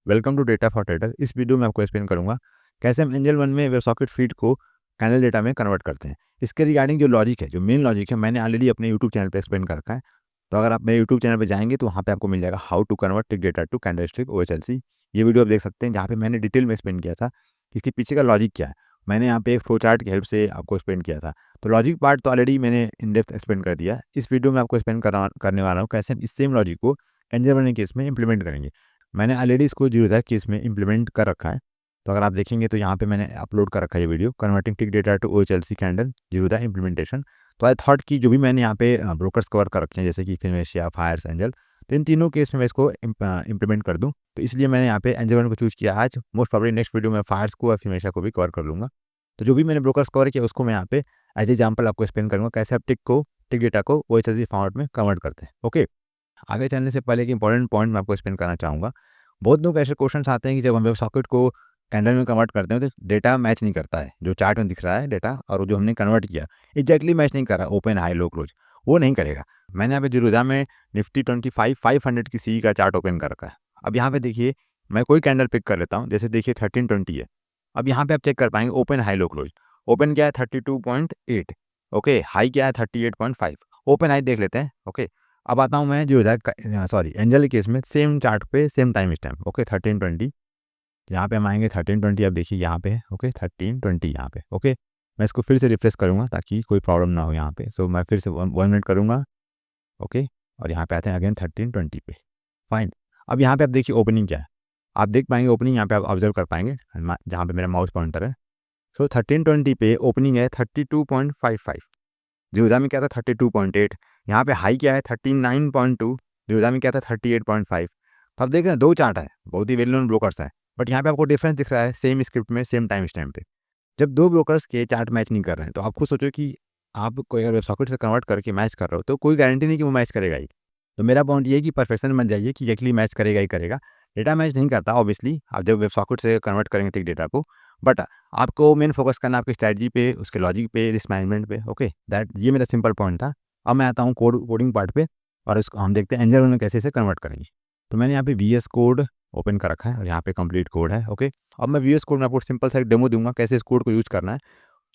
Welcome to data for trader. इस video में आपको एक्सप्लेन करूंगा कैसे हम एंजल वन में वेबसॉकेट फीड को कैंडल डेटा में कन्वर्ट करते हैं। इसके रिगार्डिंग जो लॉजिक है, जो मेन लॉजिक है, मैंने ऑलरेडी अपने यूट्यूब चैनल पर एक्सप्लेन कर रखा है। तो अगर आप मेरे यूट्यूब चैनल पर जाएंगे तो वहाँ पे आपको मिल जाएगा how to convert tick data to candlestick OHLC। ये वीडियो आप देख सकते हैं, जहाँ पे मैंने डिटेल में एक्सप्लेन किया था कि इसके पीछे का लॉजिक क्या है। मैंने यहाँ पे एक फ्लो चार्ट की हेल्प से आपको एक्सप्लेन किया था। तो लॉजिक पार्ट तो ऑलरेडी मैंने इन डेप्थ एक्सप्लेन कर दिया। इस वीडियो में आपको एक्सप्लेन करने वाला हूँ कैसे हम इस सेम लॉजिक को एंजल वन केस में इंप्लीमेंट करेंगे। मैंने ऑलरेडी इसको जीरो था कि इसमें इंप्लीमेंट कर रखा है। तो अगर आप देखेंगे तो यहाँ पे मैंने अपलोड कर रखा है ये video, converting tick data to OHLC candle zero था इम्प्लीमेंटेशन। तो आई थॉट कि जो भी मैंने यहाँ पे ब्रोकर्स कवर कर रखे हैं, जैसे कि फिनोमेशिया, फायर्स, एंजल, तो इन तीनों केस में मैं इसको इंप्लीमेंट कर दूँ। तो इसलिए मैंने यहाँ पे एंजल वन को चूज़ किया। आज मोस्ट प्रॉब्ली नेक्स्ट वीडियो में फायर्स को और फिनोमेशिया को भी कवर कर लूँगा। तो जो भी मैंने ब्रोकर्स कवर किया उसको मैं यहाँ पे एज एग्जाम्पल आपको एक्सप्लेन करूँगा कैसे आप टिक डेटा को OHLC फॉर्मेट में कन्वर्ट करते हैं। ओके, आगे चलने से पहले एक इंपॉर्टेंट पॉइंट मैं आपको एक्सप्लेन करना चाहूँगा। बहुत लोग ऐसे क्वेश्चंस आते हैं कि जब हम वेब सॉकेट को कैंडल में कन्वर्ट करते हैं तो डेटा मैच नहीं करता है। जो चार्ट में दिख रहा है डेटा और जो हमने कन्वर्ट किया एग्जैक्टली मैच नहीं कर रहा। ओपन हाई लो क्लोज वो नहीं करेगा। मैंने यहाँ पे जीरोधा में निफ्टी 25 500 की सी का चार्ट ओपन कर रखा है। अब यहाँ पे देखिए, मैं कोई कैंडल पिक कर लेता हूँ, जैसे देखिए 1320 है। अब यहाँ पे आप चेक कर पाएंगे open high low close. Open क्या है 32.8, ओके, हाई क्या है 38.5। ओपन हाई देख लेते हैं। ओके, अब आता हूँ मैं जो सॉरी एंजल के केस में सेम चार्ट पे सेम टाइम स्टैम्प। ओके 1320, यहाँ पे हम आएंगे 1320। अब देखिए यहाँ पे है, ओके 1320 यहाँ पे। ओके, मैं इसको फिर से रिफ्रेश करूँगा ताकि कोई प्रॉब्लम ना हो यहाँ पे। सो मैं फिर से 1 मिनट करूँगा। ओके, और यहाँ पे आते हैं अगेन 1320 पे। फाइन। अब यहाँ पे आप देखिए ओपनिंग क्या है, आप देख पाएंगे ओपनिंग यहाँ पे आप ऑब्जर्व कर पाएंगे जहाँ पे मेरा माउस पॉइंटर है। सो 1320 पे ओपनिंग है 32.55। जीरोधा में क्या था 32.8। यहाँ पे हाई क्या है 39.2। जीरोधा में क्या था 38.5। तो आप देख रहे हैं दो चार्ट है, बहुत ही वेल नोन ब्रोकर्स है, बट यहाँ पे आपको डिफरेंस दिख रहा है सेम स्क्रिप्ट में सेम टाइम स्टैम्प पे। जब दो ब्रोकर्स के चार्ट मैच नहीं कर रहे हैं तो आप खुद सोचो कि आप कोई अगर सॉकेट से कन्वर्ट करके मैच कर रहे हो तो कोई गारंटी नहीं कि वो मैच करेगा ही। तो मेरा पॉइंट ये है कि परफेक्शन बन जाइए कि एक्चुअली मैच करेगा ही करेगा। डेटा मैच नहीं करता ऑब्वियसली, आप जब वेब सॉकेट से कन्वर्ट करेंगे टिक डेटा को, बट आपको मेन फोकस करना आपकी स्ट्रैटेजी पे, उसके लॉजिक पे, रिस्क मैनेजमेंट पे। ओके, दैट ये मेरा सिंपल पॉइंट था। अब मैं आता हूँ कोडिंग पार्ट पे और इसको हम देखते हैं एंजल में कैसे इसे कन्वर्ट करेंगे। तो मैंने यहाँ पे VS कोड ओपन कर रखा है और यहाँ पे कंप्लीट कोड है। ओके, अब मैं VS कोड में आपको सिंपल सा एक डेमो दूंगा कैसे इस कोड को यूज़ करना है,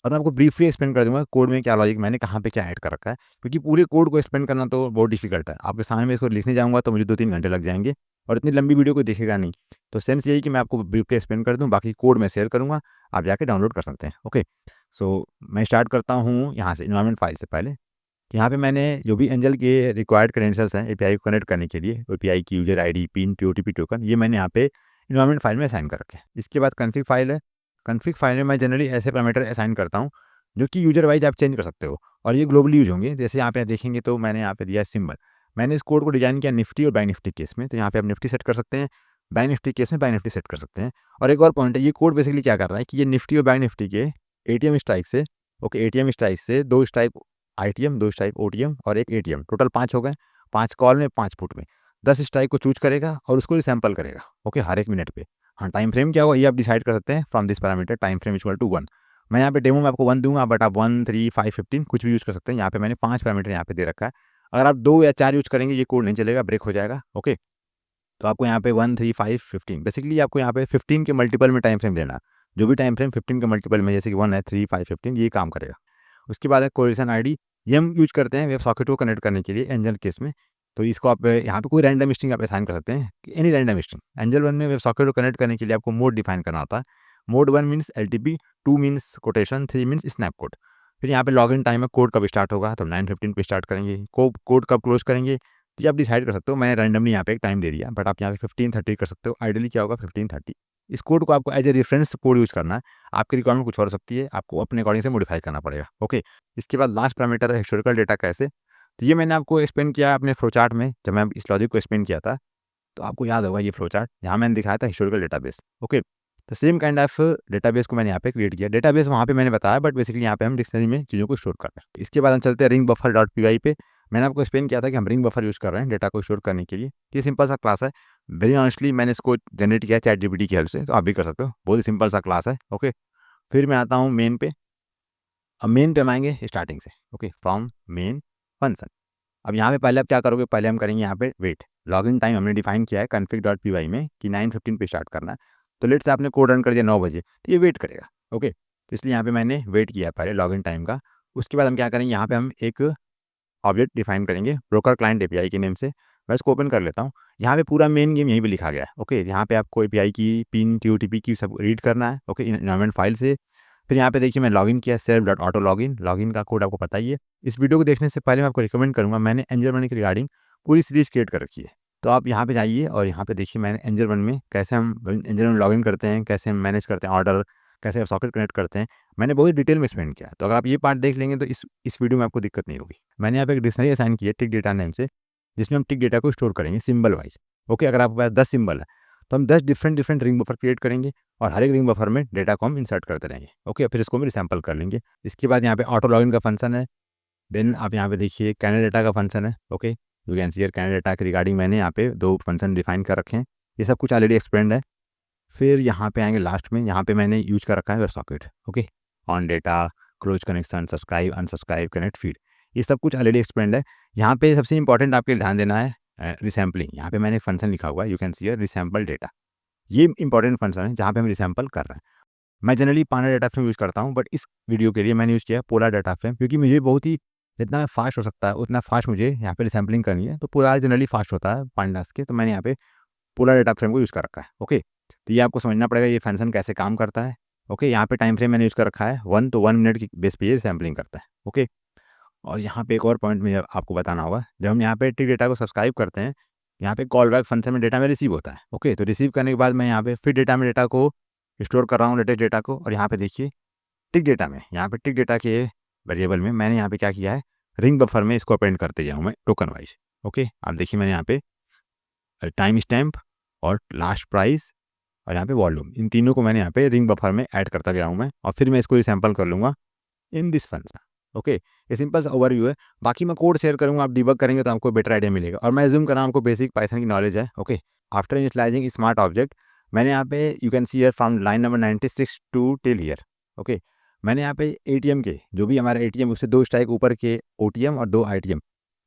और मैं आपको ब्रीफली एक्सप्लेन कर दूंगा कोड में क्या लॉजिक मैंने कहाँ पे क्या ऐड कर रखा है, क्योंकि पूरे कोड को एक्सप्लेन करना तो बहुत डिफिकल्ट है। आपके सामने में इसको लिखने जाऊँगा तो मुझे 2-3 घंटे लग जाएंगे और इतनी लंबी वीडियो को देखेगा नहीं। तो सेंस यही कि मैं आपको ब्रीफली एक्सप्लेन कर दूँ, बाकी कोड मैं शेयर करूँगा, आप जाके डाउनलोड कर सकते हैं। ओके, सो मैं स्टार्ट करता हूँ यहाँ से इन्वायरमेंट फाइल से पहले। यहाँ पे मैंने जो भी एंजल के रिक्वायर्ड क्रेडेंशियल्स हैं API को कनेक्ट करने के लिए, API की user ID, pin, TOTP token, ये मैंने यहाँ पे इन्वायरमेंट फाइल में असाइन कर रखे हैं। इसके बाद कन्फिग फाइल है। कन्फिग फाइल में मैं जनरली ऐसे पैरामीटर असाइन करता हूँ जो कि यूजर वाइज आप चेंज कर सकते हो और ये ग्लोबली यूज होंगे। जैसे यहाँ पे आप देखेंगे तो मैंने यहाँ पे दिया सिंबल। मैंने इस कोड को डिजाइन किया निफ्टी और बैंक निफ्टी केस में, तो यहाँ पे आप निफ्टी सेट कर सकते हैं, बैंक निफ्टी केस में बैंक निफ्टी सेट कर सकते हैं। और एक और पॉइंट है, ये कोड बेसिकली क्या कर रहा है कि ये निफ्टी और बैंक निफ्टी के ATM स्ट्राइक से, ओके, ATM स्ट्राइक से 2 स्ट्राइक ITM, 2 स्ट्राइक OTM और एक ATM, टोटल 5 हो गए। 5 कॉल में 5 पुट में 10 स्ट्राइक को चूज करेगा और उसको सैंपल करेगा। ओके, हर एक मिनट पे। हाँ, टाइम फ्रेम क्या होगा ये आप डिसाइड कर सकते हैं from this parameter time frame equal to 1। मैं यहाँ पे डेमो में आपको 1 दूंगा, बट आप 1, 3, 5, 15 कुछ भी यूज़ कर सकते हैं। यहाँ पे मैंने 5 पैरामीटर यहाँ पे दे रखा है। अगर आप 2 या 4 यूज़ करेंगे ये कोड नहीं चलेगा, ब्रेक हो जाएगा। ओके, तो आपको यहाँ पे 1, 3, 5, 15 बेसिकली आपको यहाँ पे 15 के मल्टीपल में टाइम फ्रेम देना। जो भी टाइम फ्रेम 15 के मल्टीपल में, जैसे कि 1 है, 3, 5, 15, ये काम करेगा। उसके बाद है कोरिलेशन ID। ये हम यूज़ करते हैं वेब सॉकेट को कनेक्ट करने के लिए एंजल केस में। तो इसको आप यहाँ पे कोई रैंडम स्ट्रिंग आप असाइन कर सकते हैं, any random string. Angel One में वेब सॉकेट को कनेक्ट करने के लिए आपको मोड डिफाइन करना होता है। Mode 1 means LTP, 2 means quotation, 3 means snap code. फिर यहाँ पे लॉगिन टाइम है, कोड कब स्टार्ट होगा तो 9:15 पे स्टार्ट करेंगे, कोड कब क्लोज करेंगे तो ये आप डिसाइड कर सकते हो। मैंने रैंडमली यहाँ पे एक टाइम दे दिया, बट आप यहाँ पे 15:30 कर सकते हो। आइडियली क्या होगा 15:30। इस कोड को आपको as a reference code use करना है। आपकी रिक्वायरमेंट कुछ और हो सकती है, आपको अपने अकॉर्डिंग से मॉडिफाई करना पड़ेगा। ओके, इसके बाद लास्ट पैरामीटर है हिस्टोरिकल डेटा कैसे। तो ये मैंने आपको एक्सप्लेन किया अपने फ्लो चार्ट में, जब मैं इस लॉजिक को एक्सप्लेन किया था। तो आपको याद होगा ये फ्लो चार्ट, यहाँ मैंने दिखाया था हिस्टोरिकल डेटाबेस। ओके, तो सेम काइंड ऑफ डेटाबेस को मैंने यहाँ पे क्रिएट किया। डेटाबेस वहाँ पे मैंने बताया, बट बेसिकली यहाँ पे हम डिक्शनरी में चीज़ों को स्टोर कर रहे हैं। इसके बाद हम चलते हैं रिंग बफर डॉट पी पे। मैंने आपको एक्सप्लेन किया था कि हम रिंग बफर यूज़ कर रहे हैं डेटा को स्टोर करने के लिए। ये सिंपल सा क्लास है। वेरी ऑनेस्टली मैंने इसको जनरेट किया ChatGPT की हेल्प से, तो आप भी कर सकते हो। बहुत ही सिंपल सा क्लास है। ओके, फिर मैं आता हूँ मेन पे। अब मेन पे हम आएंगे स्टार्टिंग से। Okay, from main function. अब यहाँ पे पहले आप क्या करोगे, पहले हम करेंगे यहाँ पे वेट। लॉगिन टाइम हमने डिफाइन किया है config.py में कि 9:15 पे स्टार्ट करना है। तो लेट्स से आपने कोड रन कर दिया 9 बजे, तो ये वेट करेगा। ओके, तो इसलिए यहाँ पे मैंने वेट किया पहले लॉगिन टाइम का। उसके बाद हम क्या करेंगे, यहाँ पे हम एक ऑब्जेक्ट डिफाइन करेंगे ब्रोकर क्लाइंट एपीआई के नेम से। मैं इसको ओपन कर लेता हूँ। यहाँ पे पूरा मेन गेम यहीं पे लिखा गया है। ओके, यहाँ पे आपको एपीआई की पिन टीओटीपी की सब रीड करना है। ओके, इन्वायरमेंट फाइल से। फिर यहाँ पे देखिए मैं लॉगिन किया self.auto लॉगिन। लॉगिन का कोड आपको पता ही है। इस वीडियो को देखने से पहले मैं आपको रिकमेंड करूँगा, मैंने एंजल मनी के रिगार्डिंग पूरी सीरीज क्रिएट कर रखी है। तो आप यहाँ पे जाइए और यहाँ पे देखिए मैंने एंजल वन में कैसे हम एंजल वन लॉगिन करते हैं, कैसे हम मैनेज करते हैं ऑर्डर, कैसे सॉकेट कनेक्ट करते हैं, मैंने बहुत डिटेल में एक्सप्लेन किया है। तो अगर आप ये पार्ट देख लेंगे तो इस वीडियो में आपको दिक्कत नहीं होगी। मैंने यहाँ पे एक डिक्शनरी असाइन की है टिक डेटा नेम से, जिसमें हम टिक डेटा को स्टोर करेंगे सिंबल वाइज। ओके, अगर आपके पास 10 सिंबल है तो हम 10 डिफरेंट रिंग बफर क्रिएट करेंगे और हर एक रिंग बफर में डेटा को हम इंसर्ट करते रहेंगे। ओके, फिर इसको हम रिसैम्पल कर लेंगे। इसके बाद यहाँ पे ऑटो लॉगिन का फंक्शन है। देन आप यहाँ पे देखिए कैंडिडेट डेटा का फंक्शन है। Okay, you can see here candidate data के रिगार्डिंग मैंने यहाँ पे 2 फंक्शन डिफाइन कर रखे हैं। ये सब कुछ ऑलरेडी एक्सप्लेन्ड है। फिर यहाँ पे आएंगे लास्ट में, यहाँ पे मैंने यूज कर रखा है web socket. Okay, on data, close connection, subscribe, unsubscribe, connect, feed, ये सब कुछ ऑलरेडी एक्सप्लेन्ड है। यहाँ पे सबसे इंपॉर्टेंट आपके ध्यान देना है रिसैम्पलिंग। यहाँ पे मैंने एक फंक्शन लिखा हुआ है, you can see here resample data. ये इंपॉर्टेंट फंक्शन है जहाँ पे हम रिसैम्पल कर रहे हैं। मैं जनरली पाना डाटा फ्रेम यूज़ करता हूँ, बट इस वीडियो के लिए मैंने यूज़ किया है पोला डाटा फ्रेम, क्योंकि मुझे बहुत ही जितना फास्ट हो सकता है उतना फास्ट मुझे यहाँ पे रिसैम्पलिंग करनी है। तो पोला जनरली फास्ट होता है पांडास के, तो मैंने यहाँ पे पोला डाटा फ्रेम को यूज़ कर रखा है। ओके, तो ये आपको समझना पड़ेगा ये फंक्शन कैसे काम करता है। ओके, यहाँ पे टाइम फ्रेम मैंने यूज़ कर रखा है 1, तो 1 मिनट की बेस पे ये सैम्पलिंग करता है। ओके, और यहाँ पे एक और पॉइंट मुझे आपको बताना होगा, जब हम यहाँ पे टिक डेटा को सब्सक्राइब करते हैं, यहाँ पे कॉल बैक फंक्शन में डेटा में रिसीव होता है। ओके, तो रिसीव करने के बाद मैं यहाँ पे फिर डेटा में डेटा को स्टोर कर रहा हूँ, लेटेस्ट डेटा को। और यहाँ पे देखिए टिक डेटा में, यहाँ पे टिक डेटा के वेरिएबल में मैंने यहाँ पे क्या किया है, रिंग बफर में इसको अपेंड करते जाऊँ मैं टोकन वाइज। ओके, आप देखिए मैंने यहाँ पे टाइम स्टैम्प और लास्ट प्राइस और यहाँ पे वॉल्यूम, इन तीनों को मैंने यहाँ पे रिंग बफर में ऐड करता गया हूँ मैं, और फिर मैं इसको रिसैम्पल कर लूँगा इन दिस फंक्शन। ओके, ये सिंपल सा ओवरव्यू है। बाकी मैं कोड शेयर करूँगा, आप डिबग करेंगे तो आपको बेटर आइडिया मिलेगा। और मैं एज्यूम कर रहा हूँ आपको बेसिक पाइथन की नॉलेज है। Okay, after initializing smart object, मैंने यहाँ पे you can see here from line number 96 to till here. Okay, मैंने यहाँ पे एटीएम के जो भी हमारा एटीएम उससे 2 स्ट्राइक ऊपर के ओटीएम और 2 आईटीएम,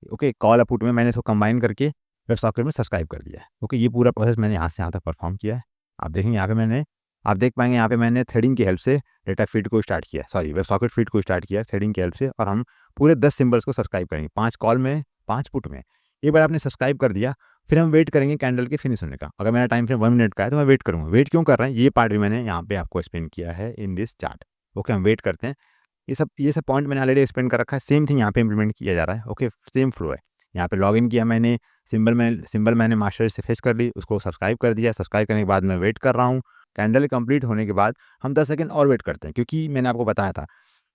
ओके, कॉल अपुट में मैंने इसको कंबाइन करके वेब सॉकेट में सब्सक्राइब कर दिया है। ओके, ये पूरा प्रोसेस मैंने यहाँ से यहाँ तक परफॉर्म किया है। आप देखेंगे यहाँ पे मैंने, आप देख पाएंगे यहाँ पे मैंने थ्रेडिंग की हेल्प से डेटा फीड को स्टार्ट किया, सॉरी वेब सॉकेट फीड को स्टार्ट किया थ्रेडिंग की हेल्प से। और हम पूरे 10 सिंबल्स को सब्सक्राइब करेंगे, 5 कॉल में 5 पुट में। एक बार आपने सब्सक्राइब कर दिया, फिर हम वेट करेंगे कैंडल के फिनिश होने का। अगर मेरा टाइम फ्रेम 1 मिनट का है तो मैं वेट करूँगा। वेट क्यों कर रहे हैं ये पार्ट भी मैंने यहाँ पे आपको एक्सप्लेन किया है इन दिस चार्ट। ओके, हम वेट करते हैं। ये सब पॉइंट मैंने ऑलरेडी एक्सप्लेन कर रखा है। सेम थिंग यहाँ पे इंप्लीमेंट किया जा रहा है। ओके, सेम फ्लो है। यहाँ पे लॉगिन किया मैंने, सिंबल मैंने मास्टर से फेच कर ली, उसको सब्सक्राइब कर दिया। सब्सक्राइब करने के बाद मैं वेट कर रहा हूँ। कैंडल कंप्लीट होने के बाद हम 10 सेकंड और वेट करते हैं, क्योंकि मैंने आपको बताया था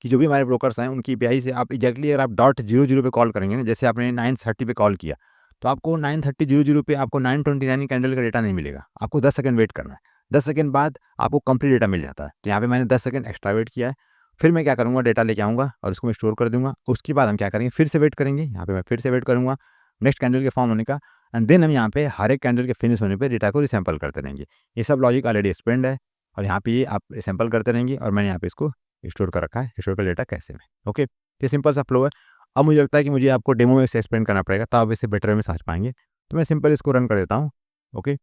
कि जो भी हमारे ब्रोकर्स हैं उनकी एपीआई से आप एग्जैक्टली अगर आप .00 पे कॉल करेंगे ना, जैसे आपने 9:30 पे कॉल किया, तो आपको 9:30 पे आपको 9:29 कैंडल का डेटा नहीं मिलेगा। आपको 10 सेकंड वेट करना है। 10 सेकंड बाद आपको कंप्लीट डेटा मिल जाता है। तो यहाँ पे मैंने 10 सेकंड एक्स्ट्रा वेट किया है। फिर मैं क्या करूँगा, डेटा लेके आऊँगा और उसको मैं स्टोर कर दूँगा। उसके बाद हम क्या करेंगे, फिर से वेट करेंगे। यहाँ पे मैं फिर से वेट करूँगा नेक्स्ट कैंडल के फॉर्म होने का, एंड देन हम यहाँ पे हर एक कैंडल के फिनिश होने पे डेटा को रिसैम्पल करते रहेंगे। ये सब लॉजिक ऑलरेडी एक्सप्लेन्ड है, और यहाँ पे आप रिसैम्पल करते रहेंगे और मैंने यहाँ पे इसको स्टोर कर रखा है हिस्टोरिकल डेटा कैसे में। ओके, ये सिंपल सा फ्लो है। अब मुझे लगता है कि मुझे आपको डेमो में से एक्सप्लेन करना पड़ेगा, तब आप इसे बेटर वे में समझ पाएंगे। तो मैं सिंपल इसको रन कर देता हूँ। ओके,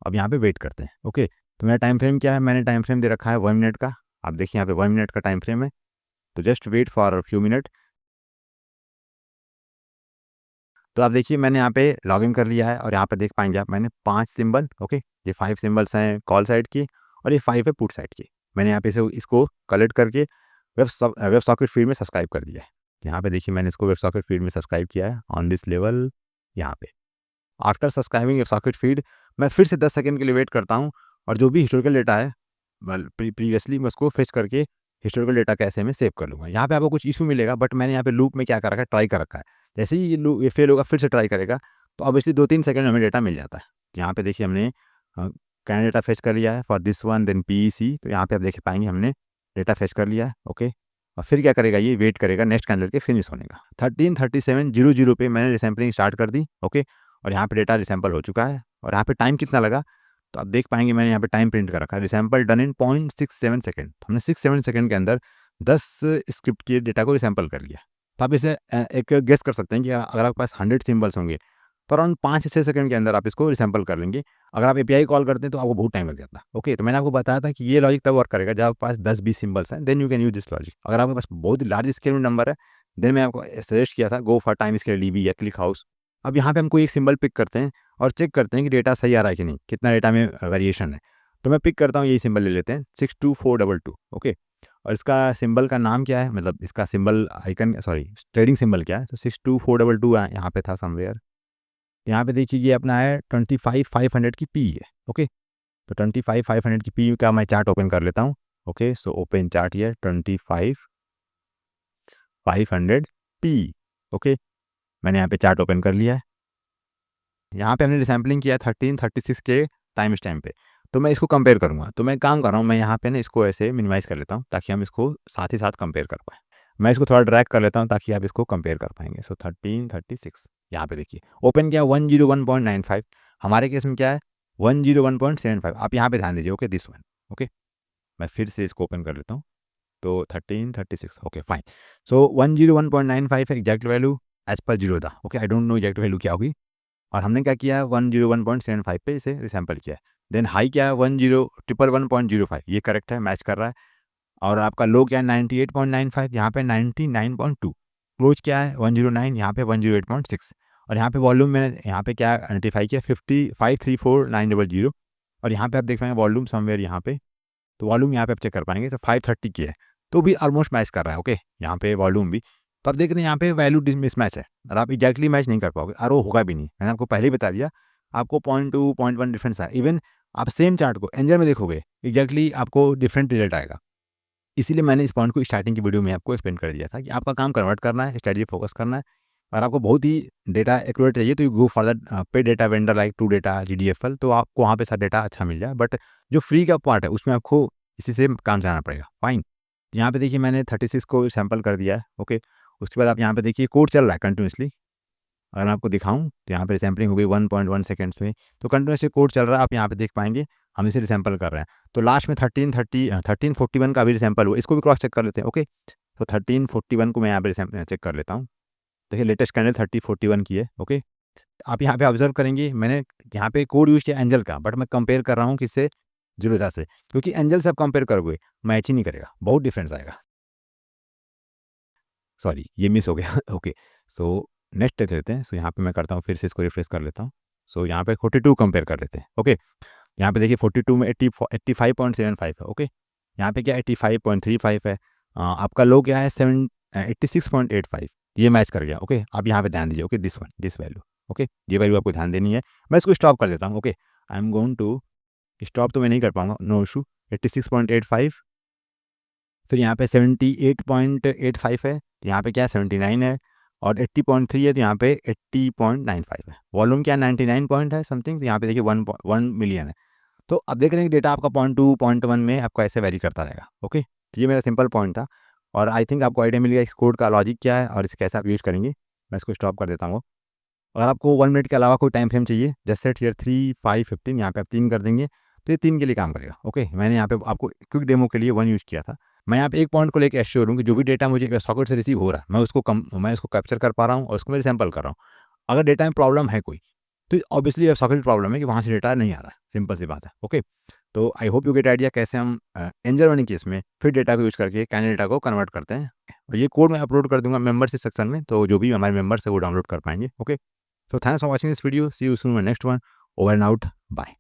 अब यहाँ पे वेट करते हैं। ओके, तो मेरा टाइम फ्रेम क्या है, मैंने टाइम फ्रेम दे रखा है 1 मिनट का। आप देखिए यहाँ पे 1 मिनट का टाइम फ्रेम है, तो just wait for few minute. तो आप देखिए मैंने यहाँ पे लॉगिन कर लिया है, और यहाँ पे देख पाएंगे आप मैंने 5 सिंबल, ओके, ये 5 सिंबल्स हैं कॉल साइड की और ये 5 है पुट साइड की। मैंने यहाँ पे इसको कलेक्ट करके वेब सॉकेट फीड में सब्सक्राइब कर दिया है। यहाँ पे देखिए मैंने इसको वेब सॉकेट फीड में सब्सक्राइब किया है ऑन दिस लेवल। यहाँ पे after subscribing web socket feed मैं फिर से 10 सेकंड के लिए वेट करता हूँ, और जो भी हिस्टोरिकल डेटा है प्रीवियसली मैं उसको फेच करके हिस्टोरिकल डेटा कैसे में सेव कर लूँगा। यहाँ पे आपको कुछ इशू मिलेगा, बट मैंने यहाँ पे लूप में क्या कर रखा है, ट्राई कर रखा है। जैसे ही ये फेल होगा फिर से ट्राई करेगा, तो ऑब्वियसली 2-3 सेकंड में हमें डेटा मिल जाता है। यहाँ पे देखिए हमने कैंडिडेट डेटा फेच कर लिया है for this one, then PEC. तो यहाँ पे आप देख पाएंगे हमने डेटा फेच कर लिया है। ओके, और फिर क्या करेगा, ये वेट करेगा नेक्स्ट कैंडल के फिनिश होने का। 13:37:00 पे मैंने रिसैम्पलिंग स्टार्ट कर दी। ओके, और यहाँ पे डेटा रिसैम्पल हो चुका है। और यहाँ पे टाइम कितना लगा, तो आप देख पाएंगे मैंने यहाँ पे टाइम प्रिंट कर रखा है, रिसैम्पल डन इन 0.67 सेकंड। हमने 6-7 सेकंड के अंदर 10 स्क्रिप्ट के डेटा को रिसैम्पल कर लिया। तो आप इसे एक गेस कर सकते हैं कि अगर आपके पास 100 सिंबल्स होंगे तो अराउंड 5 से 6 सेकंड के अंदर आप इसको रिसैम्पल कर लेंगे। अगर आप एपीआई कॉल करते हैं तो आपको बहुत टाइम लग जाता है। ओके, तो मैंने आपको बताया था कि ये लॉजिक तब वर्क करेगा जब आपके पास 10-20 सिंबल्स हैं, then you can use this logic. अगर आपके पास बहुत लार्ज स्केल में नंबर है, देन मैं आपको सजेस्ट किया था go for time scale DB या क्लिक हाउस। अब यहाँ पे हम कोई एक सिंबल पिक करते हैं और चेक करते हैं कि डेटा सही आ रहा है कि नहीं, कितना डेटा में वेरिएशन है। तो मैं पिक करता हूँ, यही सिंबल ले लेते हैं 62422। ओके, और इसका सिंबल का नाम क्या है, मतलब इसका symbol icon sorry trading symbol क्या है, तो 62422 यहाँ पे था समवेयर। यहाँ पे देखिए ये अपना है 25,500 की पी है। ओके, तो 25,500 की पी का मैं चार्ट ओपन कर लेता हूँ। Okay, so open chart here 25,500 P. Okay, मैंने यहाँ पे चार्ट ओपन कर लिया है। यहाँ पे हमने रिसैम्पलिंग किया 1336 के टाइम स्टैम्प पे। तो मैं इसको कंपेयर करूँगा, तो मैं काम कर रहा हूँ, मैं यहाँ पे ना इसको ऐसे मिनिमाइज़ कर लेता हूँ ताकि हम इसको साथ ही साथ कंपेयर कर पाएँ। मैं इसको थोड़ा ड्रैग कर लेता हूँ ताकि आप इसको कंपेयर कर पाएँगे। सो 1336 यहाँ पे देखिए ओपन किया 101.95, हमारे केस में क्या है 101.75। आप यहाँ पे ध्यान दीजिए। Okay, this one. ओके, मैं फिर से इसको ओपन कर लेता हूँ, तो 1336। Okay fine. सो 101.95 है exact value as per Zerodha. Okay, I don't know exact value क्या होगी। और हमने क्या किया है 101.75 पे इसे रिसैम्पल किया है। देन हाई क्या है 10111.05, ये करेक्ट है, मैच कर रहा है। और आपका लो क्या है 98.95, यहाँ पे 99.2। क्लोज क्या है 109, यहाँ पे 108.6। और यहाँ पे वॉल्यूम मैंने यहाँ पे क्या आइडेंटिफाई किया 55,34900। और यहाँ पे आप देख पाएंगे वॉल्यूम समवेयर यहाँ पे, तो वॉल्यूम यहाँ पे आप चेक कर पाएंगे, तो 530 की है, तो भी ऑलमोस्ट मैच कर रहा है। ओके, यहाँ पे वॉल्यूम भी, तो आप देख रहे हैं यहाँ पे वैल्यू मिसमैच है और आप एग्जैक्टली मैच नहीं कर पाओगे और वो होगा भी नहीं। मैंने आपको पहले ही बता दिया, आपको 0.2 0.1 डिफरेंस है। इवन आप सेम चार्ट को एंजल में देखोगे एग्जैक्टली आपको डिफरेंट रिजल्ट आएगा। इसीलिए मैंने इस पॉइंट को स्टार्टिंग की वीडियो में आपको एक्सप्लेन कर दिया था कि आपका काम कन्वर्ट करना है, स्ट्रेटजी फोकस करना है, और आपको बहुत ही डेटा एक्यूरेट चाहिए तो you go for the pay data vendor like टू डेटा GDFL, तो आपको वहाँ पे सारा डेटा अच्छा मिल जाए। बट जो फ्री का पार्ट है उसमें आपको इसी से काम चलाना पड़ेगा। फाइन, यहाँ पे देखिए मैंने 36 को सैंपल कर दिया है। ओके, उसके बाद आप यहाँ पे देखिए कोड चल रहा है कंटिन्यूसली। अगर मैं आपको दिखाऊं तो यहाँ पे सैम्पलिंग हो गई 1.1 सेकेंड्स में, तो कंटिन्यूसली कोड चल रहा है, आप यहाँ पे देख पाएंगे। हम इसे रिसैम्पल कर रहे हैं, तो लास्ट में 1341 का भी रिसैम्पल हुआ, इसको भी क्रॉस चेक कर लेते हैं। ओके, तो 1341 को मैं यहाँ पे चेक कर लेता हूँ। देखिए लेटेस्ट कैंडल 3041 की है। ओके, आप यहाँ पे ऑब्जर्व करेंगे मैंने यहाँ पे कोड यूज़ किया एंजल का, बट मैं कंपेयर कर रहा हूँ किससे, जीरोधा से, क्योंकि एंजल से आप कंपेयर करोगे मैच ही नहीं करेगा, बहुत डिफरेंस आएगा। सॉरी, ये मिस हो गया। ओके, सो नेक्स्ट देख लेते हैं। सो यहाँ पे मैं करता हूँ, फिर से इसको रिफ्रेश कर लेता हूँ। सो यहाँ पे 42 कंपेयर कर लेते हैं। ओके, यहाँ पे देखिए 42 में 85.75 है। ओके, यहाँ पे क्या 85.35 है। आपका लो क्या है 86.85, ये मैच कर गया। ओके, आप यहाँ पे ध्यान दीजिए। Okay, this one, this value. Okay, ये वैल्यू आपको ध्यान देनी है। मैं इसको स्टॉप कर देता हूँ। Okay, I am going to stop, तो मैं नहीं कर पाऊंगा, नो इशू। 86.85, फिर यहाँ पे 78.85 है, यहाँ पे क्या 79 है, और 80.3 है, तो यहाँ पे 80.95 है। वॉल्यूम क्या 99 पॉइंट है समथिंग, तो यहाँ पे देखिए 1 मिलियन है। तो अब देख रहे हैं कि डेटा आपका 0.2 0.1 में आपको ऐसे वेरी करता रहेगा। ओके, तो ये मेरा सिंपल पॉइंट था, और आई थिंक आपको आइडिया मिल गया इस कोड का लॉजिक क्या है और इसे कैसे आप यूज़ करेंगे। मैं इसको स्टॉप कर देता हूँ। अगर आपको 1 मिनट के अलावा कोई टाइम फ्रेम चाहिए, जैसे हियर 3, 5, 15, यहाँ पे आप 3 कर देंगे, तो ये 3 के लिए काम करेगा। ओके, मैंने यहाँ पे आपको क्विक डेमो के लिए 1 यूज़ किया था। मैं यहाँ पे एक पॉइंट को लेकर एश्योर हूँ कि जो भी डेटा मुझे सॉकेट से रिसीव हो रहा है, मैं उसको कैप्चर कर पा रहा हूँ और उसको मैं सैंपल कर रहा हूँ। अगर डेटा में प्रॉब्लम है कोई, तो ऑब्वियसली सॉकेट की प्रॉब्लम है कि वहाँ से डेटा नहीं आ रहा है, सिंपल सी बात है। ओके, तो I hope you get idea कैसे हम एंजल मनी केस में फिर डेटा को यूज़ करके कैन डेटा को कन्वर्ट करते हैं। और ये कोड मैं अपलोड कर दूंगा मेंबरशिप सेक्शन में, तो जो भी हमारे मेंबर्स है वो डाउनलोड कर पाएंगे। Okay, so thanks for watching this video. See you soon in my next one. Over and out. Bye.